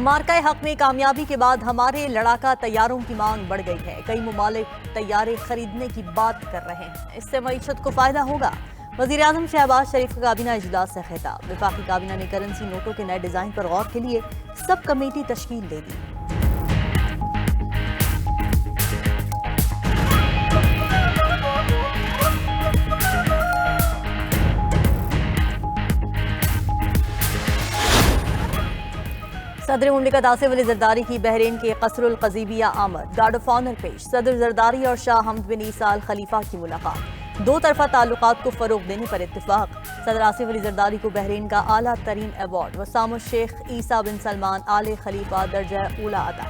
मार्का हक में कामयाबी के बाद हमारे लड़ाका तैयारों की मांग बढ़ गई है। कई ममालिक तैयारे खरीदने की बात कर रहे हैं। इससे मईशत को फायदा होगा। वज़ीर-ए-आज़म शहबाज शरीफ का काबीना इजलास से खिताब। वफाकी काबीना ने करेंसी नोटों के नए डिजाइन पर गौर के लिए सब कमेटी तश्कील दे दी। सदर मुमलिकत आसिफ अली जरदारी की बहरीन के कसरुल क़ज़ीबिया आमद। गार्ड ऑफ ऑनर पेश। सदर जरदारी और शाह हमद बिन ईसा अल खलीफा की मुलाकात। दो तरफा ताल्लुकात को फरोग देने पर इत्तिफाक। सदर आसिफ अली जरदारी को बहरीन का आला तरीन अवार्ड वसाम शेख ईसा बिन सलमान आले खलीफा दर्जा ऊला अता।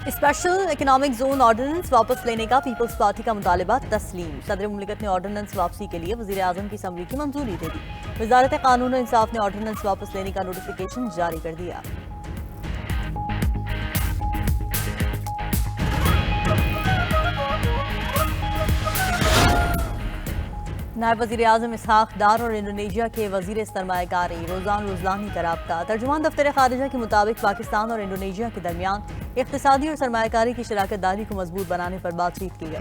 स्पेशल इकोनॉमिक जोन ऑर्डिनेंस वापस लेने का पीपल्स पार्टी का मुतालबा तस्लीम। सदर मुमलिकत ने ऑर्डिनेंस वापसी के लिए वज़ीर-ए-आज़म की असम्बली की मंजूरी दे दी। वज़ारत कानून और इंसाफ ने ऑर्डिनेंस वापस लेने का नोटिफिकेशन जारी कर दिया। नायब वज़ीर-ए-आज़म इसहाक डार और इंडोनेशिया के वज़ीर सरमायाकारी रोज़ान रुज़लानी का राब्ता। तर्जुमान दफ्तर खारिजा के मुताबिक पाकिस्तान और इंडोनेशिया के दरमियान इक़्तिसादी और सरमायाकारी की शराकत दारी को मजबूत बनाने पर बातचीत की गई।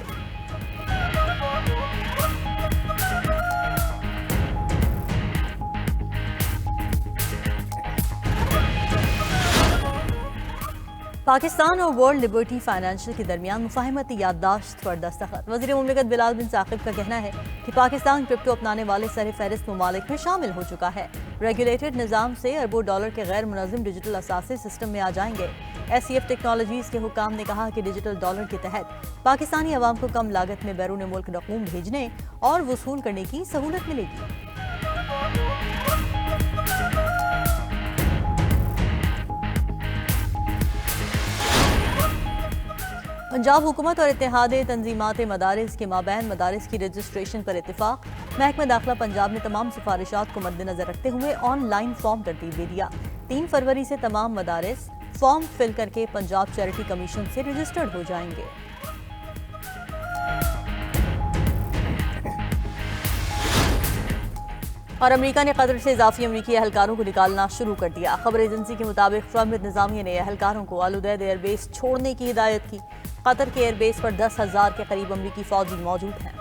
पाकिस्तान और वर्ल्ड लिबर्टी फाइनेंशियल के दरमियान मुफाहमती याददाश्त पर दस्तखत। वज़ीर मुमलिकत बिलाल बिन साकिब का कहना है कि पाकिस्तान क्रिप्टो अपनाने वाले सर फहरिस्त ममालिक में शामिल हो चुका है। रेगुलेटेड निज़ाम से अरबों डॉलर के गैर मुनज़्ज़म डिजिटल असासे सिस्टम में आ जाएंगे। SCF टेक्नोलॉजीज़ के हुक्काम ने कहा कि डिजिटल डॉलर के तहत पाकिस्तानी अवाम को कम लागत में बैरून मुल्क रकूम भेजने और वसूल करने की सहूलत मिलेगी। पंजाब हुकूमत और इत्तेहाद तंजीमात मदारिस के माबैन मदारिस की रजिस्ट्रेशन पर इत्तेफाक। महकमा दाखिला पंजाब ने तमाम सिफारिशात को मद्देनजर रखते हुए ऑनलाइन फॉर्म तरतीब दे दिया। 3 फरवरी से तमाम मदारिस फॉर्म फिल करके पंजाब चैरिटी कमीशन से रजिस्टर्ड हो जाएंगे। और अमेरिका ने कतर से इजाफी अमेरिकी एहलकारों को निकालना शुरू कर दिया। खबर एजेंसी के मुताबिक ट्रम्प इंतजामिया ने एहलकारों को आलूदैद एयरबेस छोड़ने की हिदायत की। कतर के एयरबेस पर 10,000 के करीब अमेरिकी फौजी मौजूद हैं।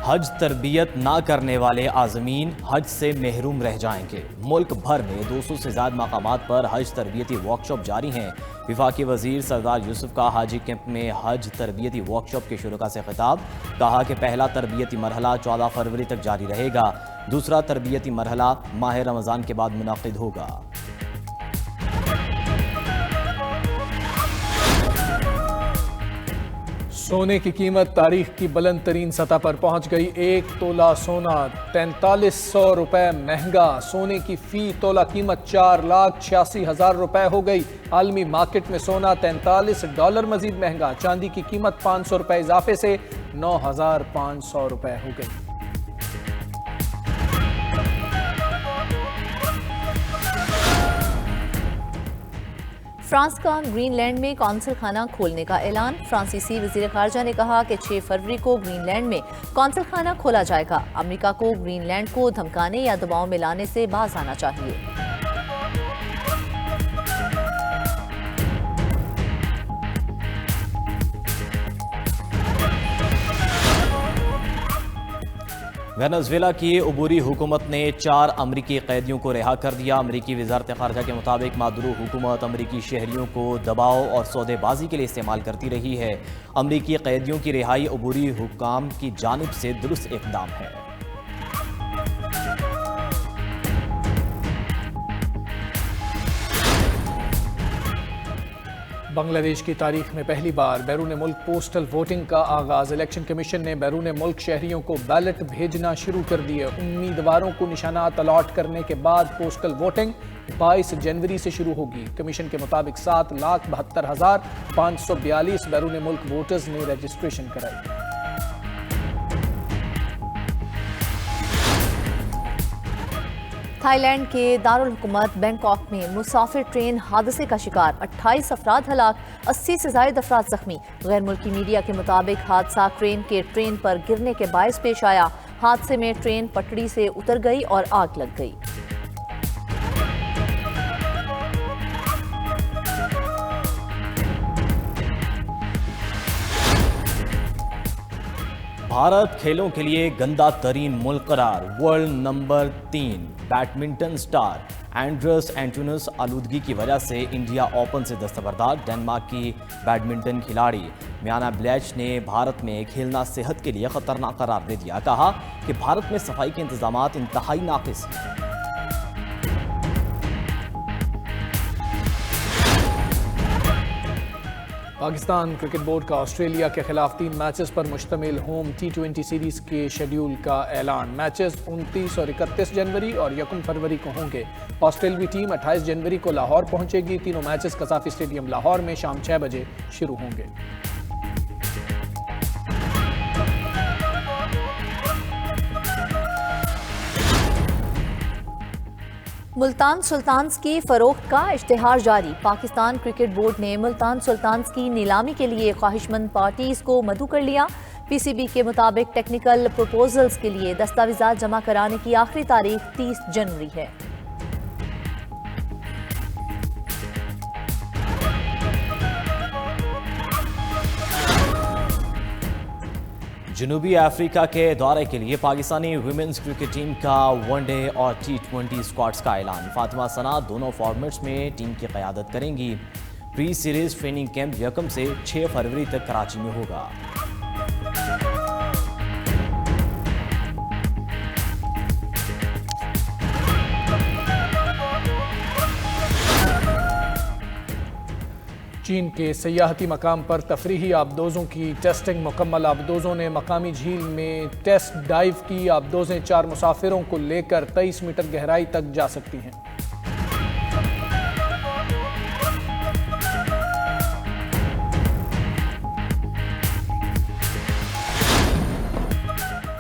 हज तरबियत ना करने वाले आज़मीन हज से महरूम रह जाएंगे। मुल्क भर में 200 से ज़्यादा मकामात पर हज तरबियती वर्कशॉप जारी हैं। विफाकी वज़ीर सरदार यूसुफ का हाजी कैंप में हज तरबियती वर्कशॉप के शुरुका से खिताब। कहा कि पहला तरबियती मरहला 14 फरवरी तक जारी रहेगा। दूसरा तरबियती मरहला माह रमज़ान के बाद मुनाकिद होगा। सोने की कीमत तारीख की बुलंद तरीन सतह पर पहुंच गई। 1 तोला सोना 4300 रुपए महंगा। सोने की फी तोला कीमत 4,86,000 रुपए हो गई। आलमी मार्केट में सोना $43 मजीद महंगा। चांदी की कीमत 500 रुपए इजाफे से 9,500 रुपए हो गई। फ्रांस का ग्रीनलैंड में कौंसल खाना खोलने का ऐलान। फ्रांसीसी वज़ीर ख़ारजा ने कहा कि 6 फरवरी को ग्रीनलैंड में कौंसल खाना खोला जाएगा। अमेरिका को ग्रीनलैंड को धमकाने या दबाव में लाने से बाज आना चाहिए। वेनेजुएला की अबूरी हुकूमत ने 4 अमरीकी कैदियों को रिहा कर दिया। अमरीकी वज़ारत ख़ारजा के मुताबिक मादुरो हुकूमत अमरीकी शहरियों को दबाव और सौदेबाजी के लिए इस्तेमाल करती रही है। अमरीकी कैदियों की रिहाई अबूरी हुक्काम की जानिब से दुरुस्त इक़दाम है। बांग्लादेश की तारीख में पहली बार बैरून मुल्क पोस्टल वोटिंग का आगाज। इलेक्शन कमीशन ने बैरून मुल्क शहरियोन को बैलेट भेजना शुरू कर दिए। उम्मीदवारों को निशानात अलॉट करने के बाद पोस्टल वोटिंग 22 जनवरी से शुरू होगी। कमीशन के मुताबिक 7,72,542 बैरून मुल्क वोटर्स ने रजिस्ट्रेशन कराई। थाईलैंड के दारुल हुकूमत बैंकॉक में मुसाफिर ट्रेन हादसे का शिकार, 28 अफराद हलाक, 80 से जायद अफराद जख्मी। गैर मुल्की मीडिया के मुताबिक हादसा ट्रेन पर गिरने के बायस पेश आया। हादसे में ट्रेन पटड़ी से उतर गई और आग लग गई। भारत खेलों के लिए गंदा तरीन मुल्क करार, वर्ल्ड नंबर 3 बैडमिंटन स्टार एंड्रस एंटोनस आलूदगी की वजह से इंडिया ओपन से दस्तबरदार। डेनमार्क की बैडमिंटन खिलाड़ी मियाना ब्लैच ने भारत में खेलना सेहत के लिए खतरनाक करार दे दिया। कहा कि भारत में सफाई के इंतजामात इंतहाई नाकिस हैं। पाकिस्तान क्रिकेट बोर्ड का ऑस्ट्रेलिया के खिलाफ 3 मैचेस पर मुश्तमिल होम T20 सीरीज के शेड्यूल का ऐलान। मैचेस 29 और 31 जनवरी और 1 फरवरी को होंगे। ऑस्ट्रेलवी टीम 28 जनवरी को लाहौर पहुंचेगी। तीनों मैचेस कसाफी स्टेडियम लाहौर में शाम 6 बजे शुरू होंगे। मुल्तान सुल्तान्स की फरोख्त का इश्तिहार जारी। पाकिस्तान क्रिकेट बोर्ड ने मुल्तान सुल्तान्स की नीलामी के लिए ख्वाहिशमंद पार्टीज को मदऊ कर लिया। पीसीबी के मुताबिक टेक्निकल प्रपोजल्स के लिए दस्तावेजात जमा कराने की आखिरी तारीख 30 जनवरी है। जनूबी अफ्रीका के दौरे के लिए पाकिस्तानी वुमेन्स क्रिकेट टीम का वनडे और T20 स्क्वाड्स का ऐलान। फातिमा सना दोनों फॉर्मेट्स में टीम की क़यादत करेंगी। प्री सीरीज ट्रेनिंग कैंप 1 से 6 फरवरी तक कराची में होगा। चीन के सयाहती मकाम पर तफरीही आबदोज़ों की टेस्टिंग मुकम्मल। आबदोज़ों ने मकामी झील में टेस्ट डाइव की। आबदोज़ें 4 मुसाफिरों को लेकर 23 मीटर गहराई तक जा सकती हैं।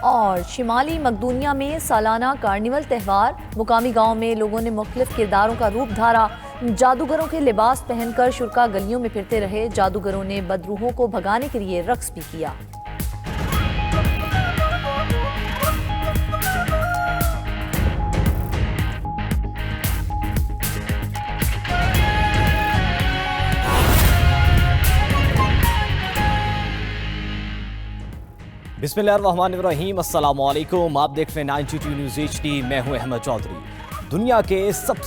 और शिमाली मकदूनिया में सालाना कार्निवल त्यौहार। मुकामी गांव में लोगों ने मुख्तलिफ किरदारों का रूप धारा। जादूगरों के लिबास पहनकर शुरका गलियों में फिरते रहे। जादूगरों ने बदरूहों को भगाने के लिए रक्स भी किया। बिस्मिल्लाहिर्रहमानिर्रहीम, अस्सलाम वालेकुम। आप देख रहे हैं 92 न्यूज़ HD। मैं हूं अहमद चौधरी। दुनिया के सबसे